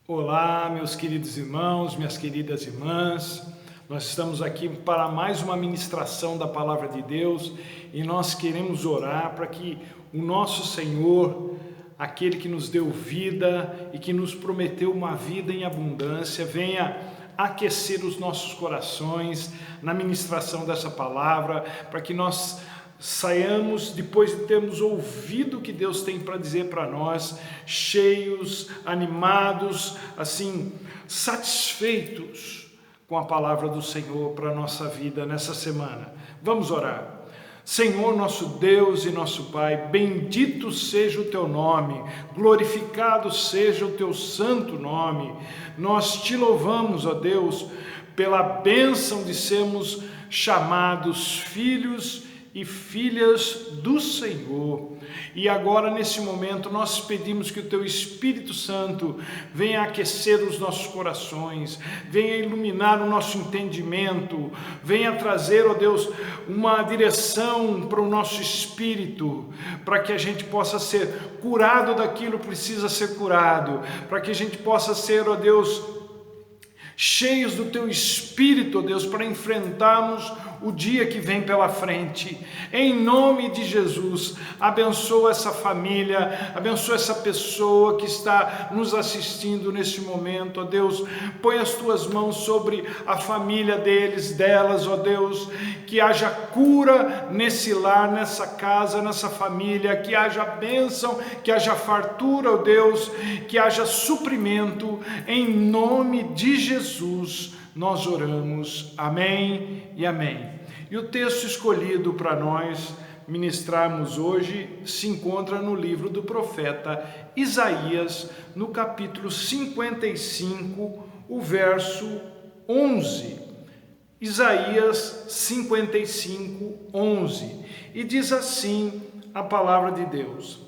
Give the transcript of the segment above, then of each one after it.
Olá, meus queridos irmãos, minhas queridas irmãs. Nós estamos aqui para mais uma ministração da Palavra de Deus e nós queremos orar para que o nosso Senhor, aquele que nos deu vida e que nos prometeu uma vida em abundância, venha aquecer os nossos corações na ministração dessa palavra, para que nós saiamos, depois de termos ouvido o que Deus tem para dizer para nós, cheios, animados, assim, satisfeitos com a palavra do Senhor para a nossa vida nessa semana. Vamos orar. Senhor, nosso Deus e nosso Pai, bendito seja o teu nome, glorificado seja o teu santo nome. Nós te louvamos, ó Deus, pela bênção de sermos chamados filhos e filhas do Senhor. E agora, nesse momento, nós pedimos que o Teu Espírito Santo venha aquecer os nossos corações, venha iluminar o nosso entendimento, venha trazer, ó Deus, uma direção para o nosso espírito, para que a gente possa ser curado daquilo que precisa ser curado, para que a gente possa ser, ó Deus, cheios do Teu Espírito, ó Deus, para enfrentarmos o dia que vem pela frente. Em nome de Jesus, abençoa essa família, abençoa essa pessoa que está nos assistindo neste momento, ó Deus. Põe as Tuas mãos sobre a família delas, ó Deus, que haja cura nesse lar, nessa casa, nessa família, que haja bênção, que haja fartura, ó Deus, que haja suprimento. Em nome de Jesus nós oramos, amém e amém. E o texto escolhido para nós ministrarmos hoje se encontra no livro do profeta Isaías, no capítulo 55, o verso 11. Isaías 55, 11. E diz assim a palavra de Deus: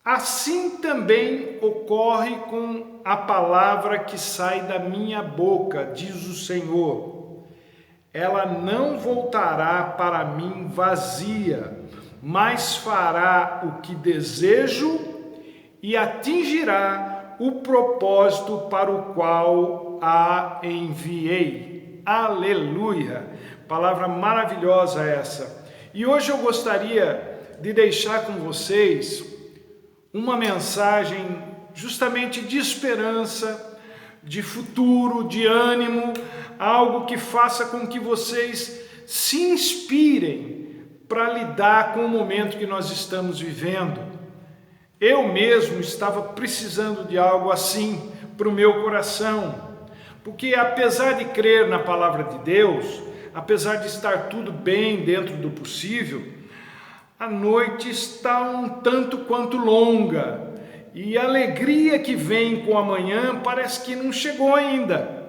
assim também ocorre com a palavra que sai da minha boca, diz o Senhor. Ela não voltará para mim vazia, mas fará o que desejo e atingirá o propósito para o qual a enviei. Aleluia! Palavra maravilhosa essa. E hoje eu gostaria de deixar com vocês uma mensagem justamente de esperança, de futuro, de ânimo, algo que faça com que vocês se inspirem para lidar com o momento que nós estamos vivendo. Eu mesmo estava precisando de algo assim para o meu coração, porque apesar de crer na palavra de Deus, apesar de estar tudo bem dentro do possível, a noite está um tanto quanto longa e a alegria que vem com a manhã parece que não chegou ainda.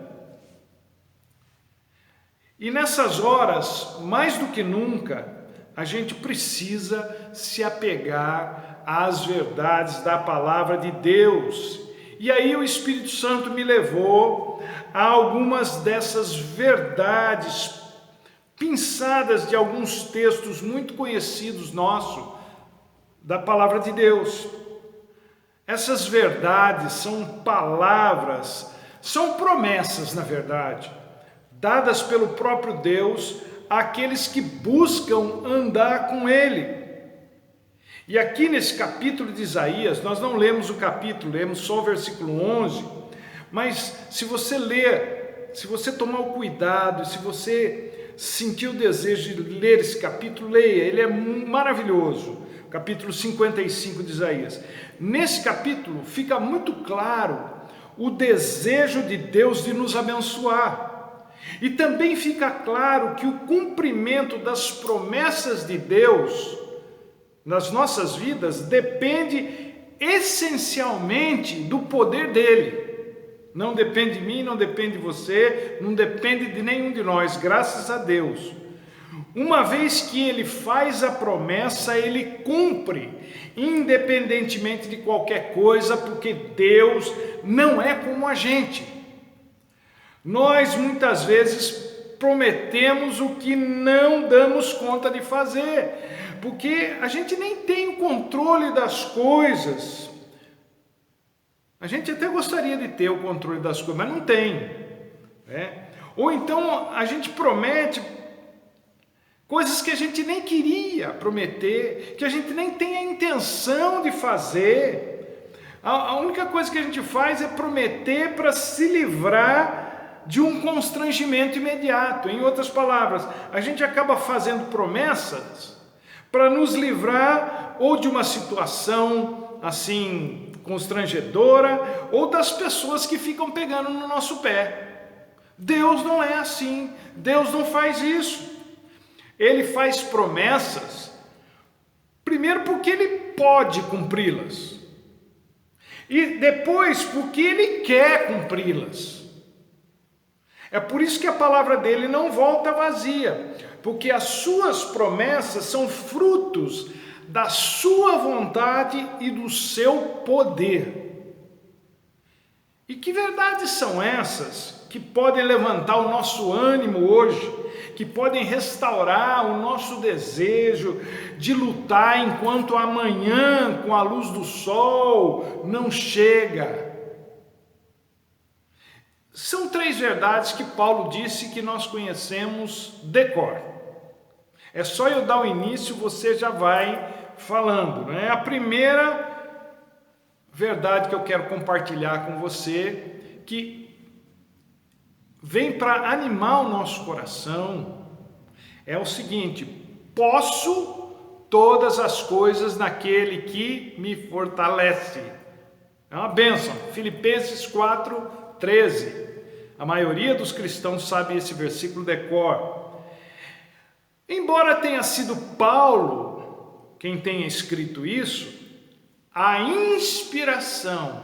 E nessas horas, mais do que nunca, a gente precisa se apegar às verdades da palavra de Deus. E aí o Espírito Santo me levou a algumas dessas verdades pinçadas de alguns textos muito conhecidos nossos da palavra de Deus. Essas verdades são palavras, são promessas, na verdade, dadas pelo próprio Deus àqueles que buscam andar com Ele. E aqui nesse capítulo de Isaías, nós não lemos o capítulo, lemos só o versículo 11, mas se você ler, se você tomar o cuidado, se você sentir o desejo de ler esse capítulo, leia, ele é maravilhoso. Capítulo 55 de Isaías. Nesse capítulo fica muito claro o desejo de Deus de nos abençoar. E também fica claro que o cumprimento das promessas de Deus nas nossas vidas depende essencialmente do poder dele. Não depende de mim, não depende de você, não depende de nenhum de nós, graças a Deus. Uma vez que ele faz a promessa, ele cumpre, independentemente de qualquer coisa, porque Deus não é como a gente. Nós muitas vezes prometemos o que não damos conta de fazer, porque a gente nem tem o controle das coisas. A gente até gostaria de ter o controle das coisas, mas não tem, né? Ou então a gente promete coisas que a gente nem queria prometer, que a gente nem tem a intenção de fazer. A única coisa que a gente faz é prometer para se livrar de um constrangimento imediato. Em outras palavras, a gente acaba fazendo promessas para nos livrar ou de uma situação assim constrangedora, ou das pessoas que ficam pegando no nosso pé. Deus não é assim, Deus não faz isso. Ele faz promessas, primeiro porque Ele pode cumpri-las, e depois porque Ele quer cumpri-las. É por isso que a palavra dele não volta vazia, porque as suas promessas são frutos da sua vontade e do seu poder. E que verdades são essas que podem levantar o nosso ânimo hoje, que podem restaurar o nosso desejo de lutar enquanto amanhã, com a luz do sol, não chega? São 3 verdades que Paulo disse que nós conhecemos de cor. É só eu dar o início, você já vai falando, né? A primeira verdade que eu quero compartilhar com você, que vem para animar o nosso coração, é o seguinte: posso todas as coisas naquele que me fortalece. É uma bênção. Filipenses 4:13. A maioria dos cristãos sabe esse versículo de cor. Embora tenha sido Paulo quem tenha escrito isso, a inspiração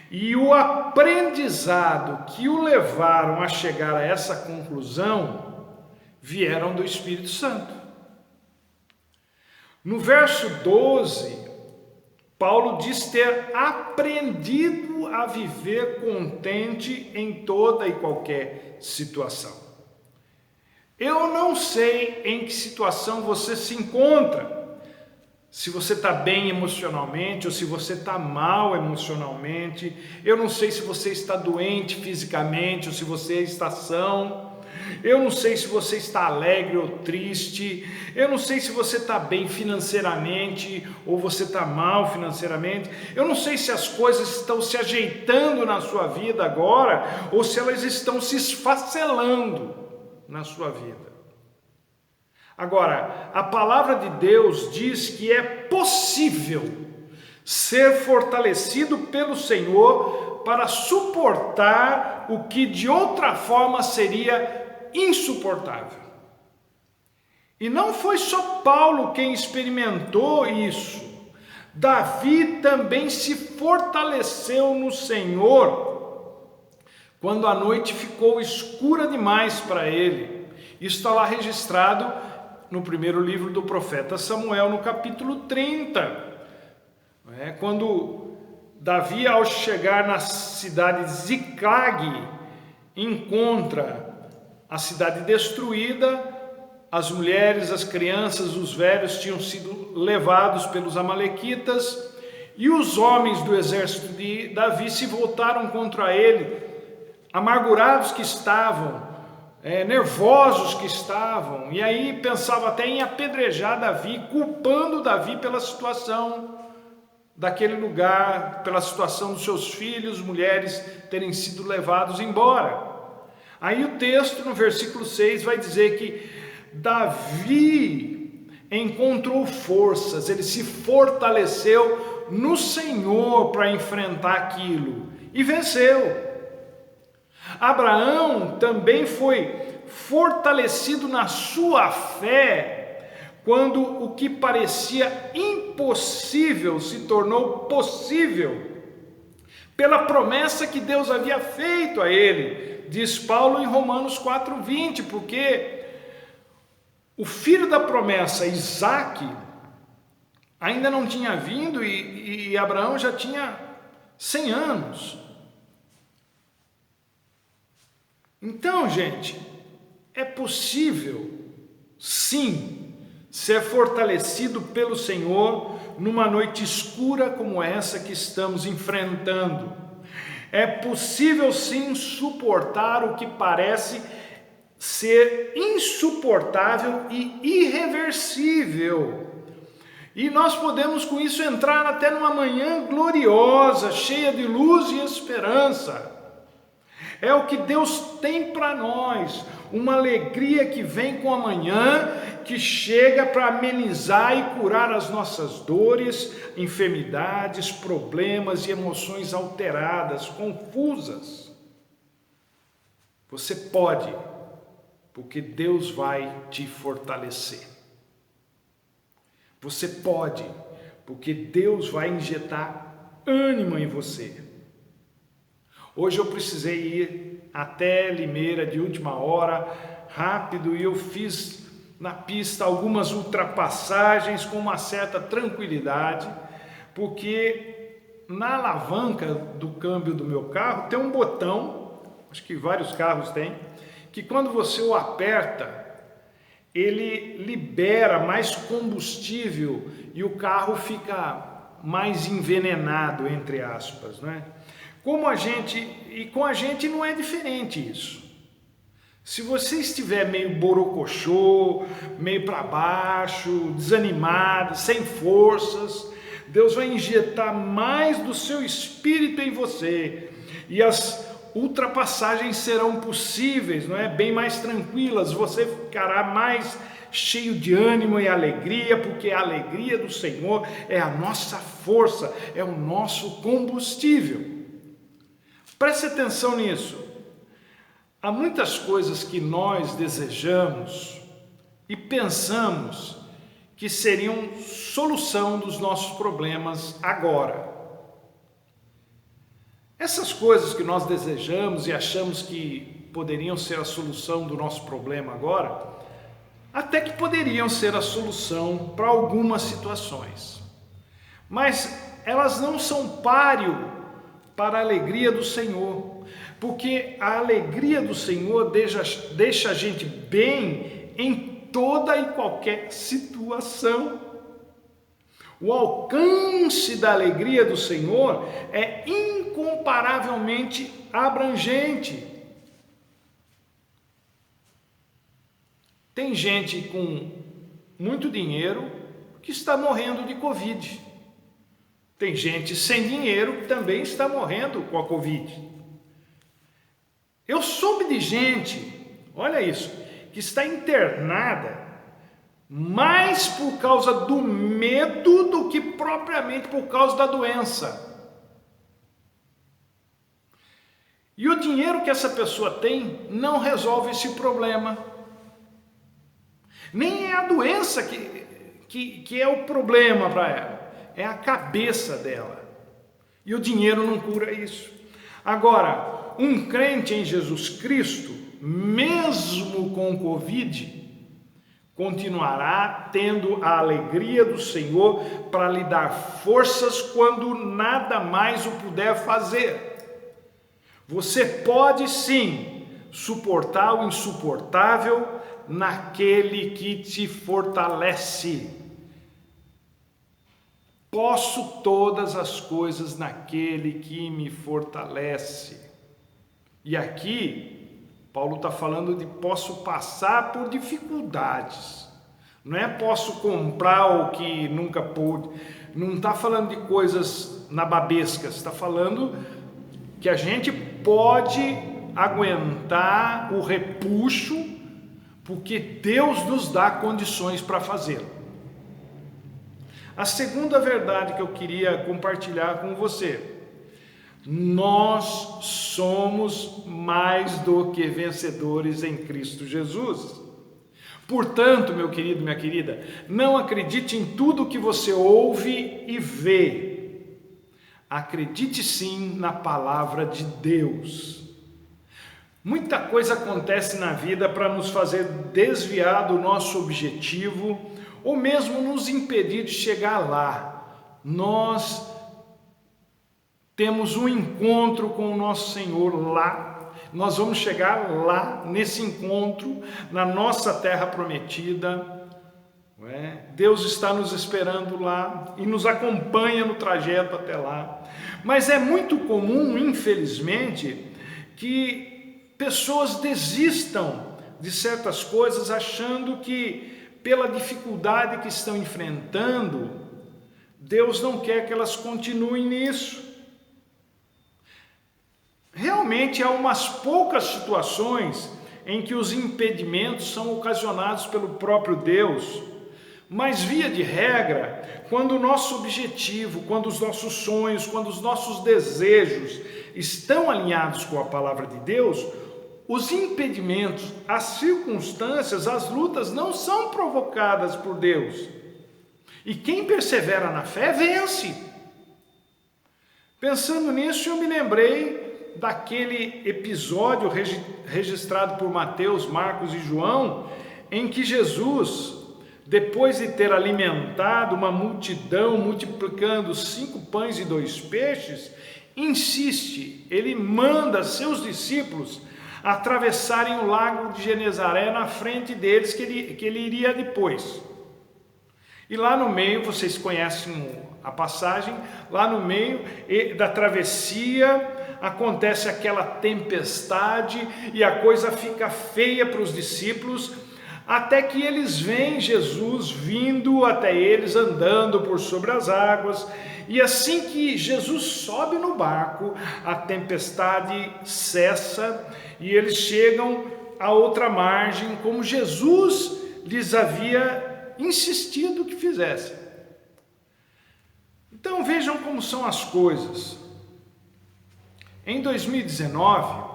e o aprendizado que o levaram a chegar a essa conclusão vieram do Espírito Santo. No verso 12, Paulo diz ter aprendido a viver contente em toda e qualquer situação. Eu não sei em que situação você se encontra, se você está bem emocionalmente ou se você está mal emocionalmente. Eu não sei se você está doente fisicamente ou se você está são. Eu não sei se você está alegre ou triste. Eu não sei se você está bem financeiramente ou você está mal financeiramente. Eu não sei se as coisas estão se ajeitando na sua vida agora ou se elas estão se esfacelando na sua vida. Agora, a palavra de Deus diz que é possível ser fortalecido pelo Senhor para suportar o que de outra forma seria insuportável. E não foi só Paulo quem experimentou isso. Davi também se fortaleceu no Senhor quando a noite ficou escura demais para ele. Isso está lá registrado no primeiro livro do profeta Samuel, no capítulo 30. Quando Davi, ao chegar na cidade de Ziclag, encontra a cidade destruída, as mulheres, as crianças, os velhos tinham sido levados pelos amalequitas, e os homens do exército de Davi se voltaram contra ele, amargurados que estavam, nervosos que estavam, e aí pensava até em apedrejar Davi, culpando Davi pela situação daquele lugar, pela situação dos seus filhos, mulheres terem sido levados embora. Aí o texto no versículo 6 vai dizer que Davi encontrou forças, ele se fortaleceu no Senhor para enfrentar aquilo e venceu. Abraão também foi fortalecido na sua fé quando o que parecia impossível se tornou possível pela promessa que Deus havia feito a ele. Diz Paulo em Romanos 4:20, porque o filho da promessa, Isaque, ainda não tinha vindo e Abraão já tinha 100 anos. Então, gente, é possível, sim, ser fortalecido pelo Senhor numa noite escura como essa que estamos enfrentando. É possível sim suportar o que parece ser insuportável e irreversível. E nós podemos com isso entrar até numa manhã gloriosa, cheia de luz e esperança. É o que Deus tem para nós, uma alegria que vem com a manhã, que chega para amenizar e curar as nossas dores, enfermidades, problemas e emoções alteradas, confusas. Você pode, porque Deus vai te fortalecer. Você pode, porque Deus vai injetar ânimo em você. Hoje eu precisei ir até Limeira de última hora, rápido, e eu fiz na pista algumas ultrapassagens com uma certa tranquilidade, porque na alavanca do câmbio do meu carro tem um botão, acho que vários carros têm, que quando você o aperta, ele libera mais combustível e o carro fica mais envenenado, entre aspas, né? Com a gente não é diferente isso. Se você estiver meio borocochô, meio para baixo, desanimado, sem forças, Deus vai injetar mais do seu espírito em você e as ultrapassagens serão possíveis, não é? Bem mais tranquilas, você ficará mais cheio de ânimo e alegria, porque a alegria do Senhor é a nossa força, é o nosso combustível. Preste atenção nisso. Há muitas coisas que nós desejamos e pensamos que seriam solução dos nossos problemas agora. Essas coisas que nós desejamos e achamos que poderiam ser a solução do nosso problema agora, até que poderiam ser a solução para algumas situações. Mas elas não são páreo para a alegria do Senhor, porque a alegria do Senhor deixa a gente bem em toda e qualquer situação. O alcance da alegria do Senhor é incomparavelmente abrangente. Tem gente com muito dinheiro que está morrendo de Covid. Tem gente sem dinheiro que também está morrendo com a Covid. Eu soube de gente, olha isso, que está internada mais por causa do medo do que propriamente por causa da doença. E o dinheiro que essa pessoa tem não resolve esse problema. Nem é a doença que é o problema para ela. É a cabeça dela. E o dinheiro não cura isso. Agora, um crente em Jesus Cristo, mesmo com Covid, continuará tendo a alegria do Senhor para lhe dar forças quando nada mais o puder fazer. Você pode sim suportar o insuportável naquele que te fortalece. Posso todas as coisas naquele que me fortalece. E aqui, Paulo está falando de posso passar por dificuldades. Não é posso comprar o que nunca pude. Não está falando de coisas nababescas. Está falando que a gente pode aguentar o repuxo, porque Deus nos dá condições para fazê-lo. A segunda verdade que eu queria compartilhar com você: nós somos mais do que vencedores em Cristo Jesus. Portanto, meu querido, minha querida, não acredite em tudo que você ouve e vê. Acredite sim na palavra de Deus. Muita coisa acontece na vida para nos fazer desviar do nosso objetivo ou mesmo nos impedir de chegar lá. Nós temos um encontro com o nosso Senhor lá. Nós vamos chegar lá, nesse encontro, na nossa terra prometida. não é? Deus está nos esperando lá e nos acompanha no trajeto até lá. Mas é muito comum, infelizmente, que pessoas desistam de certas coisas achando que, pela dificuldade que estão enfrentando, Deus não quer que elas continuem nisso. Realmente há umas poucas situações em que os impedimentos são ocasionados pelo próprio Deus, mas via de regra, quando o nosso objetivo, quando os nossos sonhos, quando os nossos desejos estão alinhados com a palavra de Deus, os impedimentos, as circunstâncias, as lutas não são provocadas por Deus. E quem persevera na fé vence. Pensando nisso, eu me lembrei daquele episódio registrado por Mateus, Marcos e João, em que Jesus, depois de ter alimentado uma multidão, multiplicando 5 pães e 2 peixes, insiste, ele manda seus discípulos atravessarem o lago de Genezaré na frente deles, que ele iria depois. E lá no meio, vocês conhecem a passagem, lá no meio da travessia acontece aquela tempestade e a coisa fica feia para os discípulos, até que eles veem Jesus vindo até eles, andando por sobre as águas, e assim que Jesus sobe no barco, a tempestade cessa e eles chegam à outra margem, como Jesus lhes havia insistido que fizessem. Então vejam como são as coisas. Em 2019,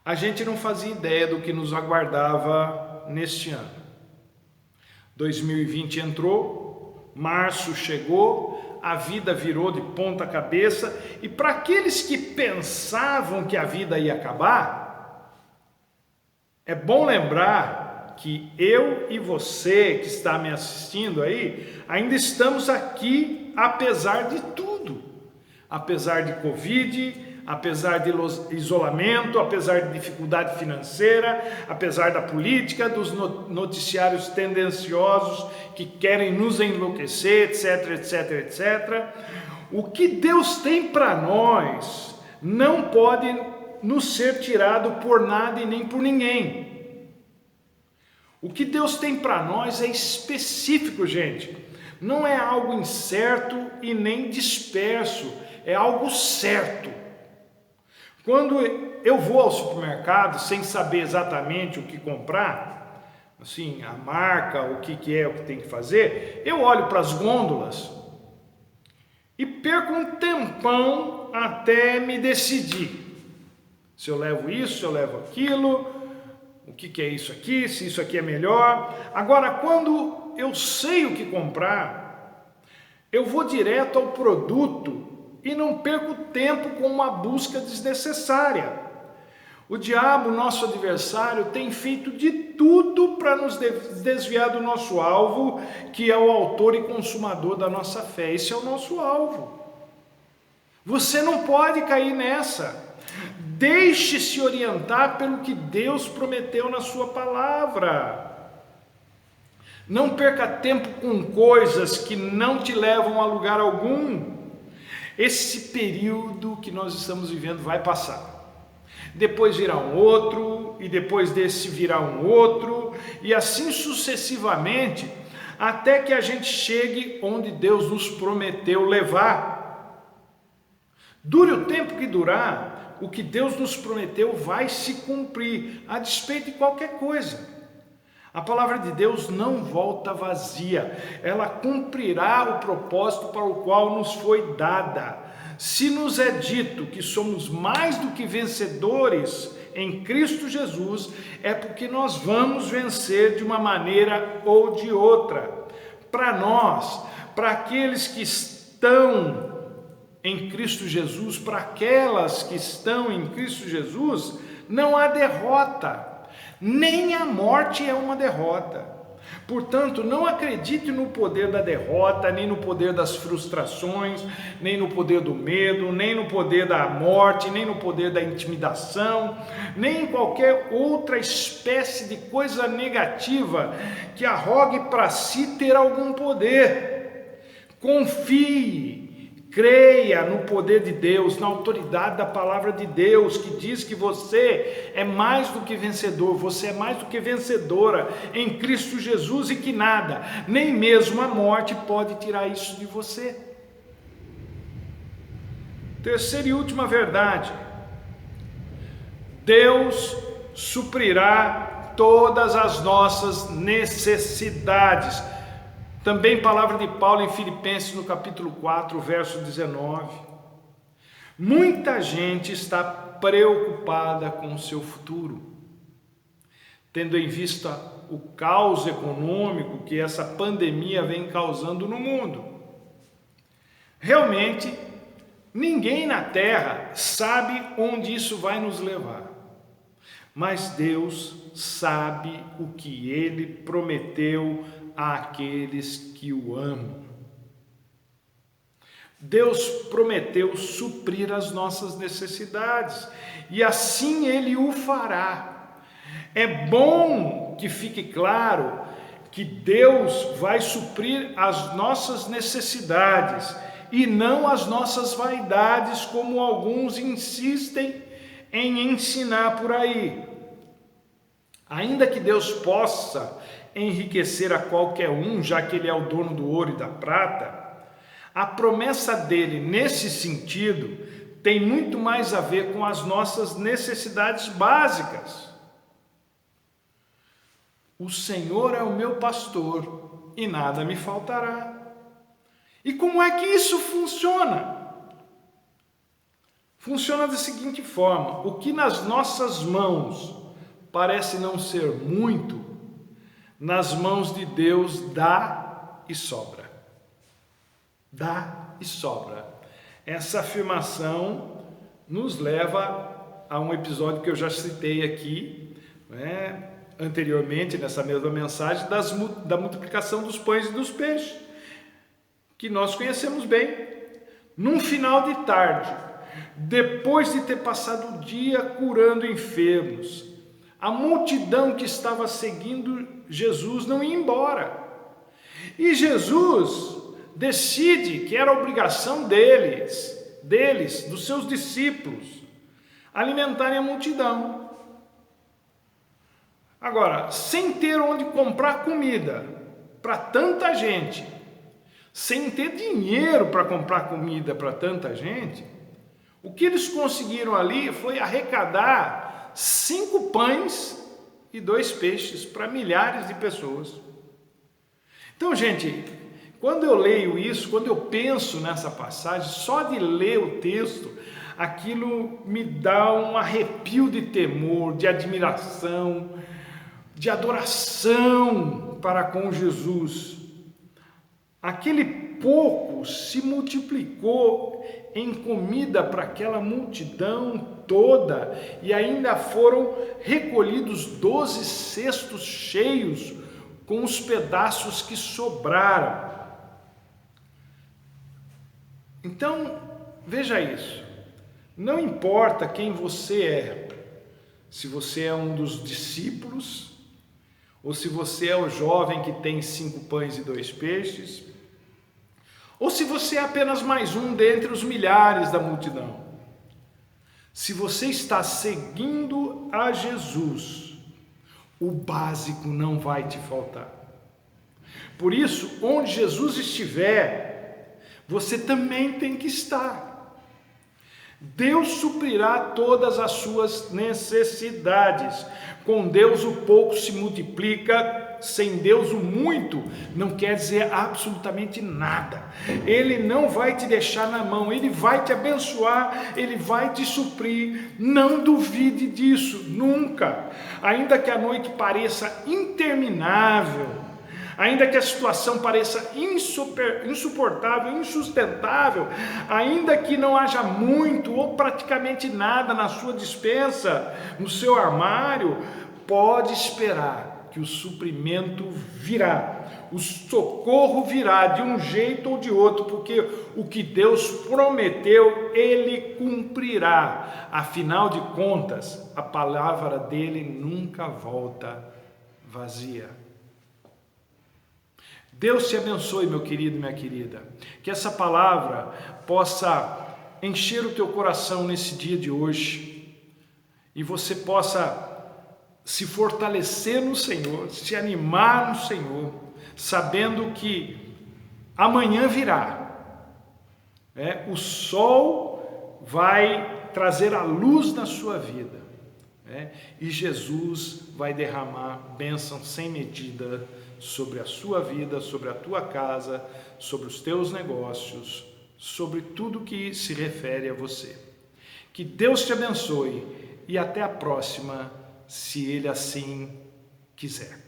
a gente não fazia ideia do que nos aguardava neste ano. 2020 entrou, março chegou, a vida virou de ponta cabeça, e para aqueles que pensavam que a vida ia acabar, é bom lembrar que eu e você que está me assistindo aí, ainda estamos aqui apesar de tudo, apesar de Covid, apesar de isolamento, apesar de dificuldade financeira, apesar da política, dos noticiários tendenciosos que querem nos enlouquecer, etc, etc, etc. O que Deus tem para nós não pode nos ser tirado por nada e nem por ninguém. O que Deus tem para nós é específico, gente. Não é algo incerto e nem disperso, é algo certo. Quando eu vou ao supermercado sem saber exatamente o que comprar, assim, a marca, o que é, o que tem que fazer, eu olho para as gôndolas e perco um tempão até me decidir. Se eu levo isso, se eu levo aquilo, o que é isso aqui, se isso aqui é melhor. Agora, quando eu sei o que comprar, eu vou direto ao produto e não perco tempo com uma busca desnecessária. O diabo, nosso adversário, tem feito de tudo para nos desviar do nosso alvo, que é o autor e consumador da nossa fé. Esse é o nosso alvo. Você não pode cair nessa. Deixe-se orientar pelo que Deus prometeu na sua palavra. Não perca tempo com coisas que não te levam a lugar algum. Esse período que nós estamos vivendo vai passar. Depois virá um outro, e depois desse virá um outro, e assim sucessivamente, até que a gente chegue onde Deus nos prometeu levar. Dure o tempo que durar, o que Deus nos prometeu vai se cumprir, a despeito de qualquer coisa. A palavra de Deus não volta vazia, ela cumprirá o propósito para o qual nos foi dada. Se nos é dito que somos mais do que vencedores em Cristo Jesus, é porque nós vamos vencer de uma maneira ou de outra. Para nós, para aqueles que estão em Cristo Jesus, para aquelas que estão em Cristo Jesus, não há derrota. Nem a morte é uma derrota. Portanto, não acredite no poder da derrota, nem no poder das frustrações, nem no poder do medo, nem no poder da morte, nem no poder da intimidação, nem em qualquer outra espécie de coisa negativa que arrogue para si ter algum poder. Confie. Creia no poder de Deus, na autoridade da palavra de Deus, que diz que você é mais do que vencedor, você é mais do que vencedora em Cristo Jesus e que nada, nem mesmo a morte pode tirar isso de você. Terceira e última verdade: Deus suprirá todas as nossas necessidades. Também palavra de Paulo em Filipenses no capítulo 4, verso 19. Muita gente está preocupada com o seu futuro, tendo em vista o caos econômico que essa pandemia vem causando no mundo. Realmente, ninguém na terra sabe onde isso vai nos levar, mas Deus sabe o que Ele prometeu àqueles que o amam. Deus prometeu suprir as nossas necessidades e assim Ele o fará. É bom que fique claro que Deus vai suprir as nossas necessidades e não as nossas vaidades, como alguns insistem em ensinar por aí. Ainda que Deus possa enriquecer a qualquer um, já que Ele é o dono do ouro e da prata, a promessa dele nesse sentido tem muito mais a ver com as nossas necessidades básicas. O Senhor é o meu pastor e nada me faltará. E como é que isso funciona? Funciona da seguinte forma: o que nas nossas mãos parece não ser muito, nas mãos de Deus dá e sobra. Dá e sobra. Essa afirmação nos leva a um episódio que eu já citei aqui, anteriormente, nessa mesma mensagem, da multiplicação dos pães e dos peixes, que nós conhecemos bem. Num final de tarde, depois de ter passado o dia curando enfermos, a multidão que estava seguindo Jesus não ia embora. E Jesus decide que era obrigação deles, dos seus discípulos, alimentarem a multidão. Agora, sem ter onde comprar comida para tanta gente, sem ter dinheiro para comprar comida para tanta gente, o que eles conseguiram ali foi arrecadar 5 pães e 2 peixes para milhares de pessoas. Então, gente, quando eu leio isso, quando eu penso nessa passagem, só de ler o texto, aquilo me dá um arrepio de temor, de admiração, de adoração para com Jesus. Aquele pouco se multiplicou em comida para aquela multidão toda, e ainda foram recolhidos 12 cestos cheios com os pedaços que sobraram. Então, veja isso. Não importa quem você é, se você é um dos discípulos, ou se você é o jovem que tem 5 pães e 2 peixes, ou se você é apenas mais um dentre os milhares da multidão. Se você está seguindo a Jesus, o básico não vai te faltar. Por isso, onde Jesus estiver, você também tem que estar. Deus suprirá todas as suas necessidades. Com Deus o pouco se multiplica, sem Deus o muito não quer dizer absolutamente nada. Ele não vai te deixar na mão, Ele vai te abençoar, Ele vai te suprir. Não duvide disso, nunca. Ainda que a noite pareça interminável, ainda que a situação pareça insuportável, insustentável, ainda que não haja muito ou praticamente nada na sua despensa, no seu armário, pode esperar que o suprimento virá, o socorro virá de um jeito ou de outro, porque o que Deus prometeu, Ele cumprirá. Afinal de contas, a palavra dele nunca volta vazia. Deus te abençoe, meu querido e minha querida, que essa palavra possa encher o teu coração nesse dia de hoje e você possa se fortalecer no Senhor, se animar no Senhor, sabendo que amanhã virá, o sol vai trazer a luz na sua vida, e Jesus vai derramar bênção sem medida sobre a sua vida, sobre a tua casa, sobre os teus negócios, sobre tudo que se refere a você. Que Deus te abençoe e até a próxima, se Ele assim quiser.